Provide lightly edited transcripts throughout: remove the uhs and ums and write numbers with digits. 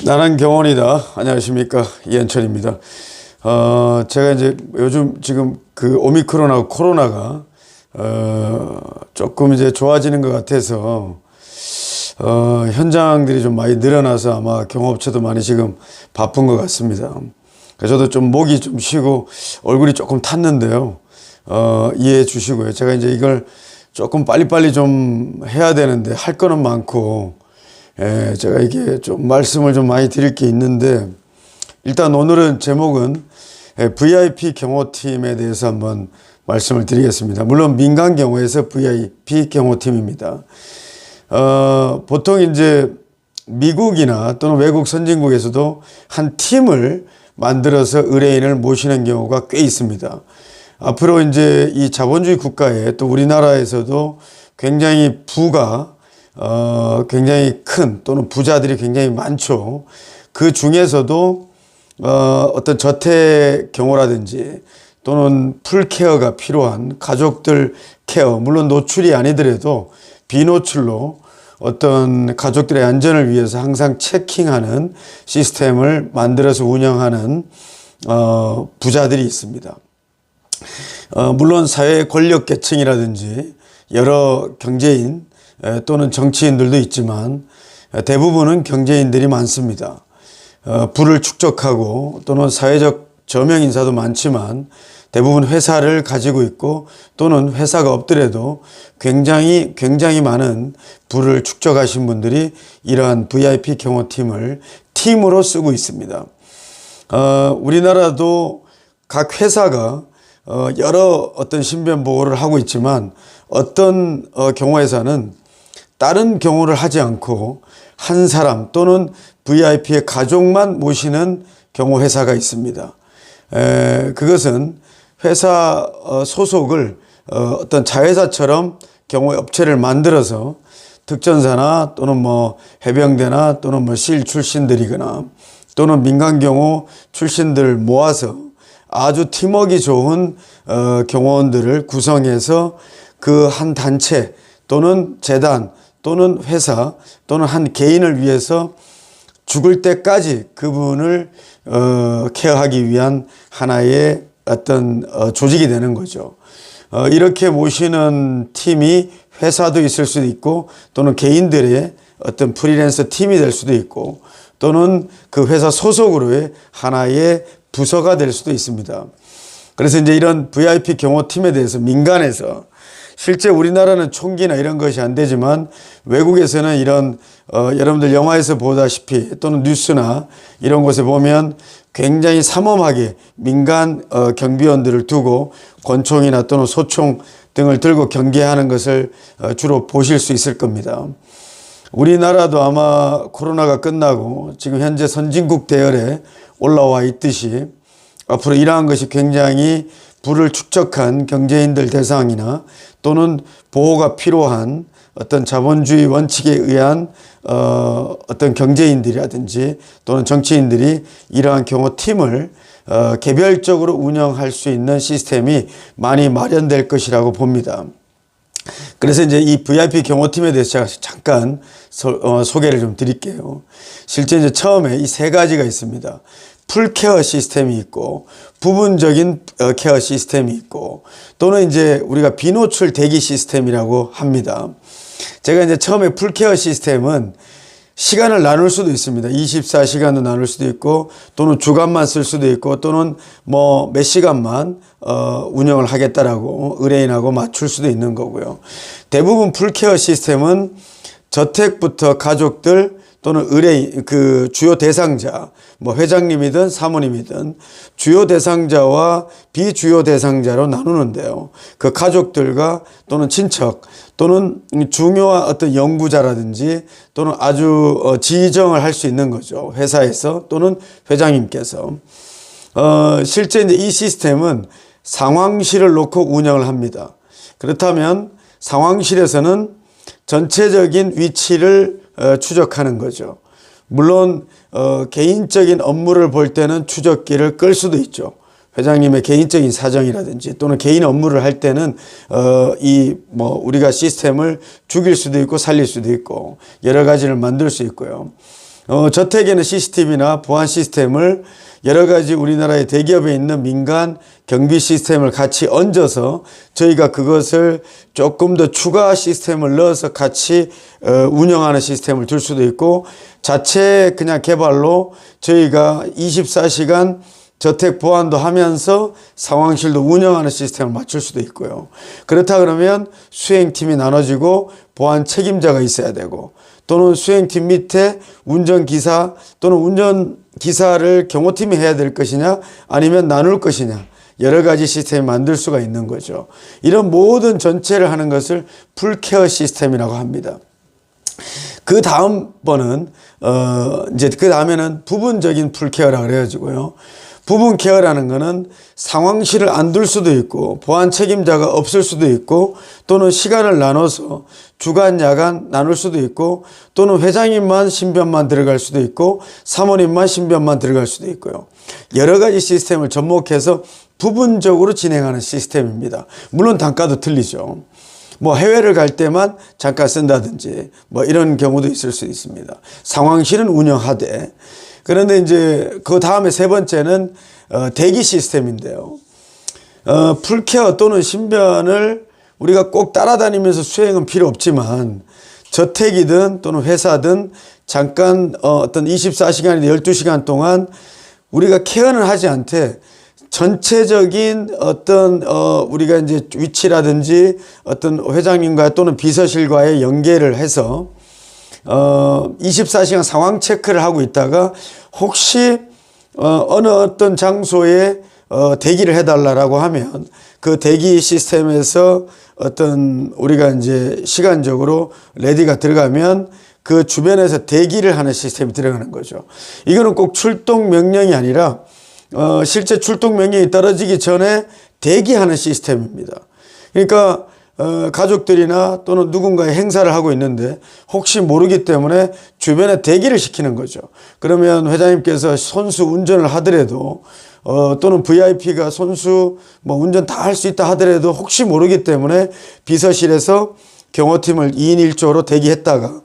나는 경원이다. 안녕하십니까. 이현철입니다. 제가 이제 요즘 지금 그 오미크론하고 코로나가, 조금 이제 좋아지는 것 같아서, 현장들이 좀 많이 늘어나서 아마 경호업체도 많이 지금 바쁜 것 같습니다. 그래서 저도 좀 목이 좀 쉬고 얼굴이 조금 탔는데요. 이해해 주시고요. 제가 이제 이걸 조금 빨리빨리 좀 해야 되는데 할 거는 많고, 제가 이게 좀 말씀을 좀 많이 드릴 게 있는데, 일단 오늘은 제목은 VIP 경호팀에 대해서 한번 말씀을 드리겠습니다. 물론 민간 경호에서 VIP 경호팀입니다. 보통 이제 미국이나 또는 외국 선진국에서도 한 팀을 만들어서 의뢰인을 모시는 경우가 꽤 있습니다. 앞으로 이제 이 자본주의 국가에 또 우리나라에서도 굉장히 부가 굉장히 큰 또는 부자들이 굉장히 많죠. 그 중에서도 어떤 저택 경호라든지 또는 풀케어가 필요한 가족들 케어, 물론 노출이 아니더라도 비노출로 어떤 가족들의 안전을 위해서 항상 체킹하는 시스템을 만들어서 운영하는 부자들이 있습니다. 물론 사회 권력 계층이라든지 여러 경제인 또는 정치인들도 있지만 대부분은 경제인들이 많습니다. 부를 축적하고 또는 사회적 저명 인사도 많지만 대부분 회사를 가지고 있고 또는 회사가 없더라도 굉장히 많은 부를 축적하신 분들이 이러한 VIP 경호팀을 팀으로 쓰고 있습니다. 우리나라도 각 회사가 여러 어떤 신변 보호를 하고 있지만 어떤 경호회사는 다른 경호를 하지 않고 한 사람 또는 VIP의 가족만 모시는 경호회사가 있습니다. 그것은 회사 소속을 어떤 자회사처럼 경호업체를 만들어서 특전사나 또는 뭐 해병대나 또는 뭐 실 출신들이거나 또는 민간경호 출신들을 모아서 아주 팀워크가 좋은 경호원들을 구성해서 그 한 단체 또는 재단 또는 회사 또는 한 개인을 위해서 죽을 때까지 그분을 케어하기 위한 하나의 어떤 조직이 되는 거죠. 이렇게 모시는 팀이 회사도 있을 수도 있고 또는 개인들의 어떤 프리랜서 팀이 될 수도 있고 또는 그 회사 소속으로의 하나의 부서가 될 수도 있습니다. 그래서 이제 이런 VIP 경호팀에 대해서 민간에서 실제 우리나라는 총기나 이런 것이 안 되지만 외국에서는 이런 여러분들 영화에서 보다시피 또는 뉴스나 이런 곳에 보면 굉장히 삼엄하게 민간 경비원들을 두고 권총이나 또는 소총 등을 들고 경계하는 것을 주로 보실 수 있을 겁니다. 우리나라도 아마 코로나가 끝나고 지금 현재 선진국 대열에 올라와 있듯이 앞으로 이러한 것이 굉장히 부를 축적한 경제인들 대상이나 또는 보호가 필요한 어떤 자본주의 원칙에 의한 어떤 경제인들이라든지 또는 정치인들이 이러한 경호팀을 개별적으로 운영할 수 있는 시스템이 많이 마련될 것이라고 봅니다. 그래서 이제 이 VIP 경호팀에 대해서 제가 잠깐 소개를 좀 드릴게요. 실제 이제 처음에 이 세 가지가 있습니다. 풀케어 시스템이 있고 부분적인 케어 시스템이 있고 또는 이제 우리가 비노출 대기 시스템이라고 합니다. 제가 이제 처음에 풀케어 시스템은 시간을 나눌 수도 있습니다. 24시간도 나눌 수도 있고 또는 주간만 쓸 수도 있고 또는 뭐 몇 시간만 운영을 하겠다라고 의뢰인하고 맞출 수도 있는 거고요. 대부분 풀케어 시스템은 저택부터 가족들 또는 의뢰인, 그 주요 대상자, 뭐 회장님이든 사모님이든 주요 대상자와 비주요 대상자로 나누는데요. 그 가족들과 또는 친척 또는 중요한 어떤 연구자라든지 또는 아주 지정을 할 수 있는 거죠. 회사에서 또는 회장님께서. 실제 이제 이 시스템은 상황실을 놓고 운영을 합니다. 그렇다면 상황실에서는 전체적인 위치를 추적하는 거죠. 물론 개인적인 업무를 볼 때는 추적기를 끌 수도 있죠. 회장님의 개인적인 사정이라든지 또는 개인 업무를 할 때는 우리가 시스템을 죽일 수도 있고 살릴 수도 있고 여러 가지를 만들 수 있고요. 저택에는 CCTV나 보안 시스템을 여러 가지 우리나라의 대기업에 있는 민간 경비 시스템을 같이 얹어서 저희가 그것을 조금 더 추가 시스템을 넣어서 같이 운영하는 시스템을 둘 수도 있고, 자체 그냥 개발로 저희가 24시간 저택 보안도 하면서 상황실도 운영하는 시스템을 맞출 수도 있고요. 그렇다 그러면 수행팀이 나눠지고 보안 책임자가 있어야 되고, 또는 수행팀 밑에 운전기사 또는 운전기사를 경호팀이 해야 될 것이냐 아니면 나눌 것이냐, 여러 가지 시스템을 만들 수가 있는 거죠. 이런 모든 전체를 하는 것을 풀케어 시스템이라고 합니다. 그 다음번은 이제 그 다음에는 부분적인 풀케어라 그래가지고요. 부분 케어라는 거는 상황실을 안 둘 수도 있고 보안 책임자가 없을 수도 있고, 또는 시간을 나눠서 주간 야간 나눌 수도 있고, 또는 회장님만 신변만 들어갈 수도 있고 사모님만 신변만 들어갈 수도 있고요. 여러 가지 시스템을 접목해서 부분적으로 진행하는 시스템입니다. 물론 단가도 틀리죠. 뭐 해외를 갈 때만 잠깐 쓴다든지 뭐 이런 경우도 있을 수 있습니다. 상황실은 운영하되. 그런데 이제 그 다음에 세 번째는 대기 시스템인데요. 풀케어 또는 신변을 우리가 꼭 따라다니면서 수행은 필요 없지만, 저택이든 또는 회사든 잠깐 어떤 24시간이나 12시간 동안 우리가 케어는 하지 않되 전체적인 어떤 우리가 이제 위치라든지 어떤 회장님과 또는 비서실과의 연계를 해서 24시간 상황 체크를 하고 있다가 혹시 어느 어떤 장소에 대기를 해달라고 하면 그 대기 시스템에서 어떤 우리가 이제 시간적으로 레디가 들어가면 그 주변에서 대기를 하는 시스템이 들어가는 거죠. 이거는 꼭 출동 명령이 아니라 실제 출동 명령이 떨어지기 전에 대기하는 시스템입니다. 그러니까 가족들이나 또는 누군가의 행사를 하고 있는데 혹시 모르기 때문에 주변에 대기를 시키는 거죠. 그러면 회장님께서 손수 운전을 하더라도 또는 VIP가 손수 뭐 운전 다 할 수 있다 하더라도 혹시 모르기 때문에 비서실에서 경호팀을 2인 1조로 대기했다가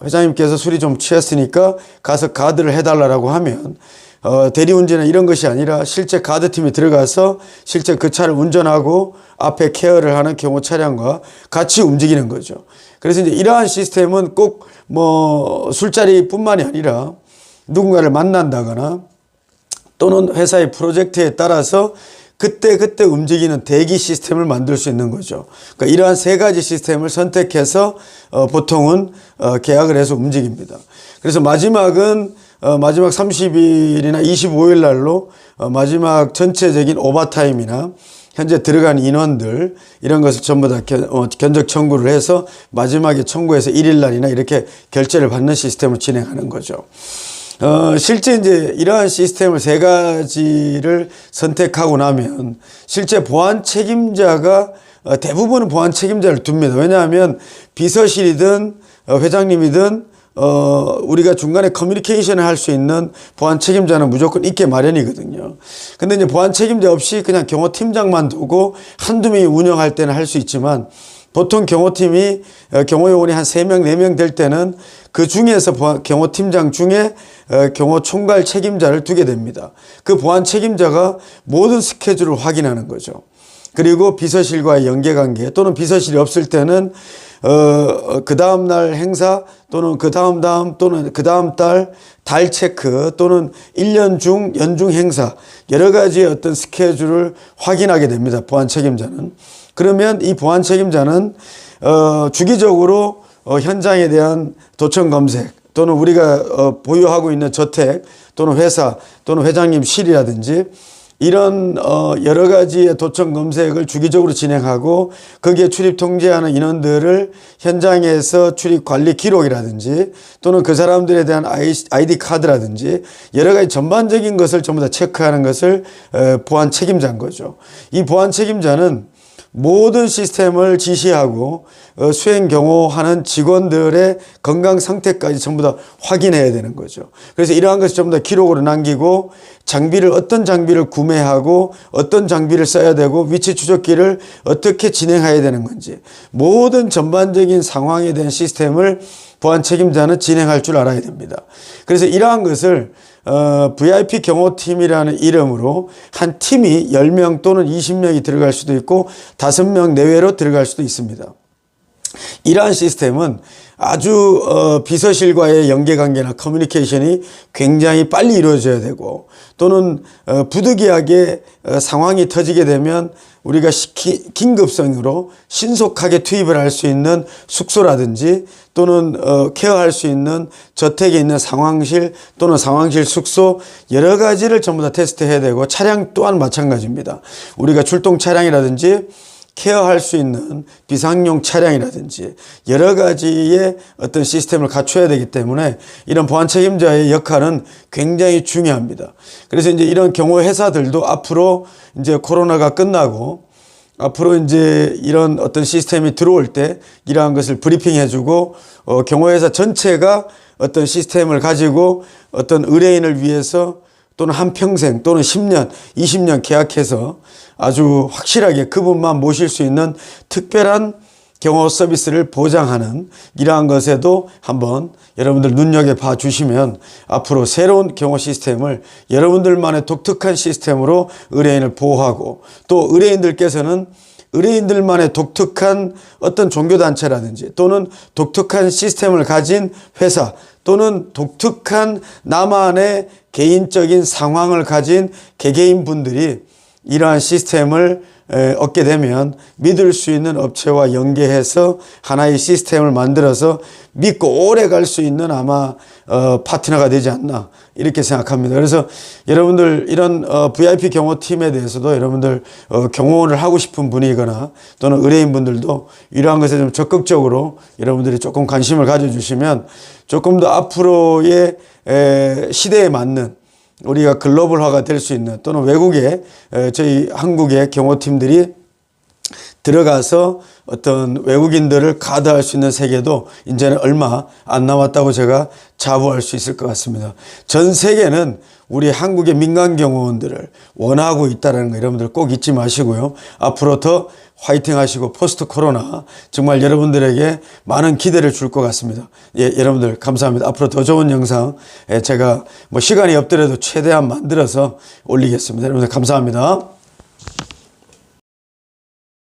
회장님께서 술이 좀 취했으니까 가서 가드를 해달라고 하면 대리운전이나 이런 것이 아니라 실제 가드팀이 들어가서 실제 그 차를 운전하고 앞에 케어를 하는 경호 차량과 같이 움직이는 거죠. 그래서 이제 이러한 시스템은 꼭 뭐 술자리뿐만이 아니라 누군가를 만난다거나 또는 회사의 프로젝트에 따라서 그때 움직이는 대기 시스템을 만들 수 있는 거죠. 그러니까 이러한 세 가지 시스템을 선택해서 보통은 계약을 해서 움직입니다. 그래서 마지막은 마지막 30일이나 25일 날로 마지막 전체적인 오버타임이나 현재 들어간 인원들 이런 것을 전부 다 견적 청구를 해서 마지막에 청구해서 1일 날이나 이렇게 결제를 받는 시스템을 진행하는 거죠. 실제 이제 이러한 시스템을 세 가지를 선택하고 나면 실제 보안 책임자가 대부분은 보안 책임자를 둡니다. 왜냐하면 비서실이든 회장님이든 우리가 중간에 커뮤니케이션을 할 수 있는 보안 책임자는 무조건 있게 마련이거든요. 근데 이제 보안 책임자 없이 그냥 경호팀장만 두고 한두 명이 운영할 때는 할 수 있지만, 보통 경호팀이 경호요원이 한 3명, 4명 될 때는 그 중에서 경호팀장 중에 경호총괄 책임자를 두게 됩니다. 그 보안 책임자가 모든 스케줄을 확인하는 거죠. 그리고 비서실과의 연계관계 또는 비서실이 없을 때는 그 다음 날 행사 또는 그 다음 또는 그 다음 달 체크 또는 1년 중 연중 행사 여러 가지의 어떤 스케줄을 확인하게 됩니다. 보안 책임자는. 그러면 이 보안 책임자는 주기적으로 현장에 대한 도청 검색 또는 우리가 보유하고 있는 저택 또는 회사 또는 회장님 실이라든지 이런 여러 가지의 도청 검색을 주기적으로 진행하고 거기에 출입 통제하는 인원들을 현장에서 출입 관리 기록이라든지 또는 그 사람들에 대한 아이디 카드라든지 여러 가지 전반적인 것을 전부 다 체크하는 것을 보안 책임자인 거죠. 이 보안 책임자는 모든 시스템을 지시하고 수행 경호하는 직원들의 건강 상태까지 전부 다 확인해야 되는 거죠. 그래서 이러한 것을 전부 다 기록으로 남기고 어떤 장비를 구매하고 어떤 장비를 써야 되고 위치 추적기를 어떻게 진행해야 되는 건지 모든 전반적인 상황에 대한 시스템을 보안 책임자는 진행할 줄 알아야 됩니다. 그래서 이러한 것을 VIP 경호팀이라는 이름으로 한 팀이 10명 또는 20명이 들어갈 수도 있고 5명 내외로 들어갈 수도 있습니다. 이러한 시스템은 아주 비서실과의 연계관계나 커뮤니케이션이 굉장히 빨리 이루어져야 되고, 또는 부득이하게 상황이 터지게 되면 우리가 긴급성으로 신속하게 투입을 할 수 있는 숙소라든지, 또는 케어할 수 있는 저택에 있는 상황실 또는 상황실 숙소, 여러 가지를 전부 다 테스트해야 되고, 차량 또한 마찬가지입니다. 우리가 출동 차량이라든지 케어할 수 있는 비상용 차량이라든지 여러 가지의 어떤 시스템을 갖춰야 되기 때문에 이런 보안 책임자의 역할은 굉장히 중요합니다. 그래서 이제 이런 경호 회사들도 앞으로 이제 코로나가 끝나고 앞으로 이제 이런 어떤 시스템이 들어올 때 이러한 것을 브리핑해주고, 경호회사 전체가 어떤 시스템을 가지고 어떤 의뢰인을 위해서 또는 한평생 또는 10년, 20년 계약해서 아주 확실하게 그분만 모실 수 있는 특별한 경호 서비스를 보장하는 이러한 것에도 한번 여러분들 눈여겨봐 주시면 앞으로 새로운 경호 시스템을 여러분들만의 독특한 시스템으로 의뢰인을 보호하고, 또 의뢰인들께서는 의뢰인들만의 독특한 어떤 종교단체라든지 또는 독특한 시스템을 가진 회사 또는 독특한 나만의 개인적인 상황을 가진 개개인 분들이 이러한 시스템을 얻게 되면 믿을 수 있는 업체와 연계해서 하나의 시스템을 만들어서 믿고 오래 갈 수 있는 아마 파트너가 되지 않나 이렇게 생각합니다. 그래서 여러분들 이런 VIP 경호팀에 대해서도 여러분들 경호를 하고 싶은 분이거나 또는 의뢰인분들도 이러한 것에 좀 적극적으로 여러분들이 조금 관심을 가져주시면 조금 더 앞으로의 시대에 맞는 우리가 글로벌화가 될 수 있는, 또는 외국에 저희 한국의 경호팀들이 들어가서 어떤 외국인들을 가드할 수 있는 세계도 이제는 얼마 안 남았다고 제가 자부할 수 있을 것 같습니다. 전 세계는 우리 한국의 민간 경호원들을 원하고 있다는 거 여러분들 꼭 잊지 마시고요. 앞으로 더 화이팅 하시고 포스트 코로나 정말 여러분들에게 많은 기대를 줄 것 같습니다. 예, 여러분들 감사합니다. 앞으로 더 좋은 영상 제가 시간이 없더라도 최대한 만들어서 올리겠습니다. 여러분들 감사합니다.